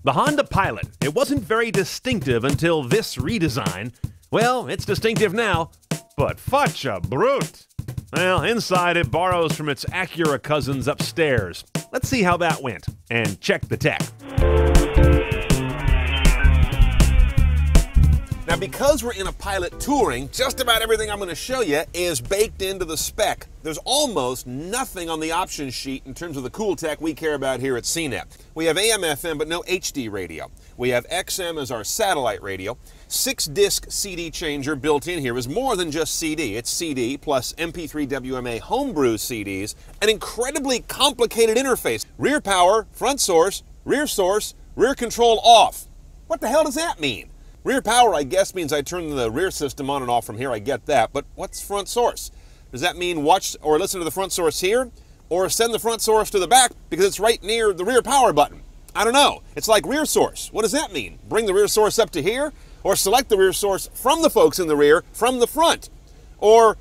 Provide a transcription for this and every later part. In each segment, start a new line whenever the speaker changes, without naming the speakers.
The Honda Pilot. It wasn't very distinctive until this redesign. Well, it's distinctive now, but fudge a brute. Well, inside it borrows from its Acura cousins upstairs. Let's see how that went, and check the tech. Now, because we're in a Pilot touring, just about everything I'm going to show you is baked into the spec. There's almost nothing on the option sheet in terms of the cool tech we care about here at Cnet. We have AM/FM, but no HD radio. We have XM as our satellite radio. 6-disc CD changer built in here is more than just CD. It's CD plus MP3 WMA homebrew CDs. An incredibly complicated interface. Rear power, front source, rear control off. What the hell does that mean? Rear power, I guess, means I turn the rear system on and off from here. I get that. But what's front source? Does that mean watch or listen to the front source here? Or send the front source to the back because it's right near the rear power button? I don't know. It's like rear source. What does that mean? Bring the rear source up to here? Or select the rear source from the folks in the rear from the front? Or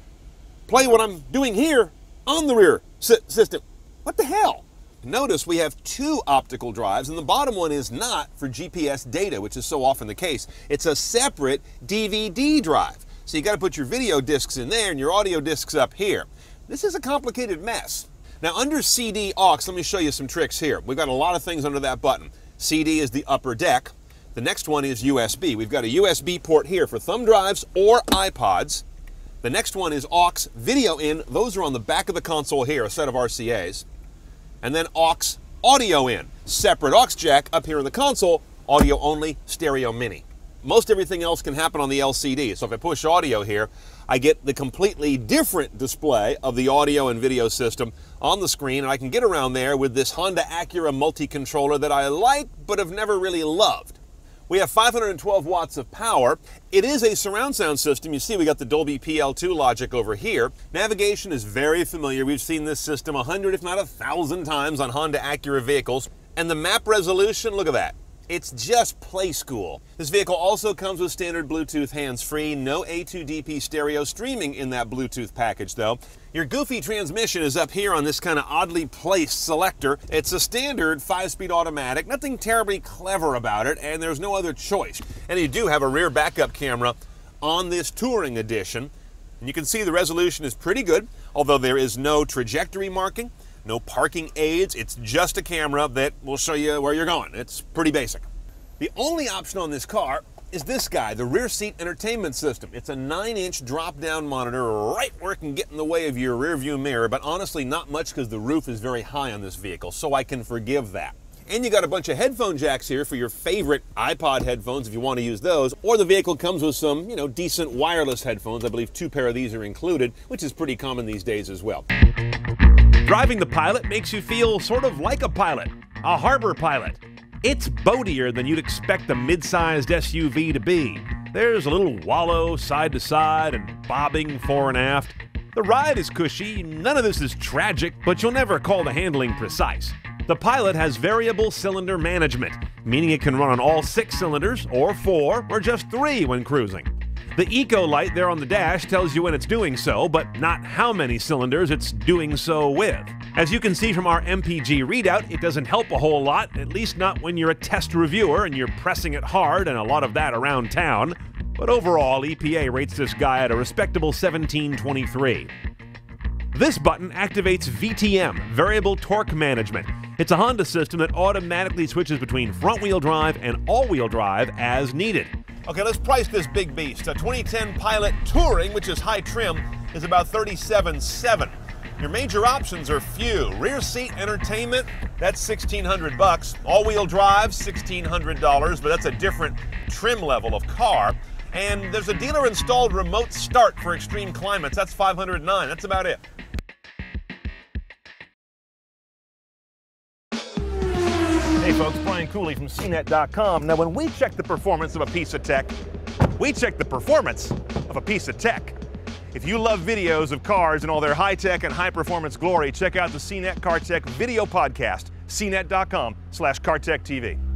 play what I'm doing here on the rear system? What the hell? Notice we have 2 optical drives, and the bottom one is not for GPS data, which is so often the case. It's a separate DVD drive. So you got to put your video discs in there and your audio discs up here. This is a complicated mess. Now, under CD aux, let me show you some tricks here. We've got a lot of things under that button. CD is the upper deck. The next one is USB. We've got a USB port here for thumb drives or iPods. The next one is aux video in. Those are on the back of the console here, a set of RCAs. And then aux audio in. Separate aux jack up here in the console, audio only, stereo mini. Most everything else can happen on the LCD. So if I push audio here, I get the completely different display of the audio and video system on the screen, and I can get around there with this Honda Acura multi-controller that I like but have never really loved. We have 512 watts of power. It is a surround sound system. You see we got the Dolby PL2 logic over here. Navigation is very familiar. We've seen this system 100 if not 1,000 times on Honda Acura vehicles. And the map resolution, look at that. It's just play school. This vehicle also comes with standard Bluetooth hands-free, no A2DP stereo streaming in that Bluetooth package though. Your goofy transmission is up here on this kind of oddly placed selector. It's a standard 5-speed automatic, nothing terribly clever about it, and there's no other choice. And you do have a rear backup camera on this Touring Edition. And you can see the resolution is pretty good, although there is no trajectory marking. No parking aids, it's just a camera that will show you where you're going. It's pretty basic. The only option on this car is this guy, the rear seat entertainment system. It's a 9-inch drop-down monitor right where it can get in the way of your rear view mirror, but honestly not much because the roof is very high on this vehicle, so I can forgive that. And you got a bunch of headphone jacks here for your favorite iPod headphones if you want to use those, or the vehicle comes with some, decent wireless headphones. I believe 2 pair of these are included, which is pretty common these days as well. Driving the Pilot makes you feel sort of like a pilot, a harbor pilot. It's boatier than you'd expect a mid-sized SUV to be. There's a little wallow side to side and bobbing fore and aft. The ride is cushy, none of this is tragic, but you'll never call the handling precise. The Pilot has variable cylinder management, meaning it can run on all 6 cylinders, or 4, or just 3 when cruising. The Eco light there on the dash tells you when it's doing so, but not how many cylinders it's doing so with. As you can see from our MPG readout, it doesn't help a whole lot, at least not when you're a test reviewer and you're pressing it hard and a lot of that around town. But overall, EPA rates this guy at a respectable 1723. This button activates VTM, Variable Torque Management. It's a Honda system that automatically switches between front-wheel drive and all-wheel drive as needed. Okay, let's price this big beast. A 2010 Pilot Touring, which is high trim, is about $37,700. Your major options are few. Rear seat entertainment, that's $1,600. All-wheel drive, $1,600, but that's a different trim level of car. And there's a dealer-installed remote start for extreme climates. That's $509. That's about it. Hey folks, Brian Cooley from Cnet.com. Now when we check the performance of a piece of tech, we check the performance of a piece of tech. If you love videos of cars and all their high-tech and high-performance glory, check out the Cnet Car Tech video podcast, cnet.com/CarTechTV.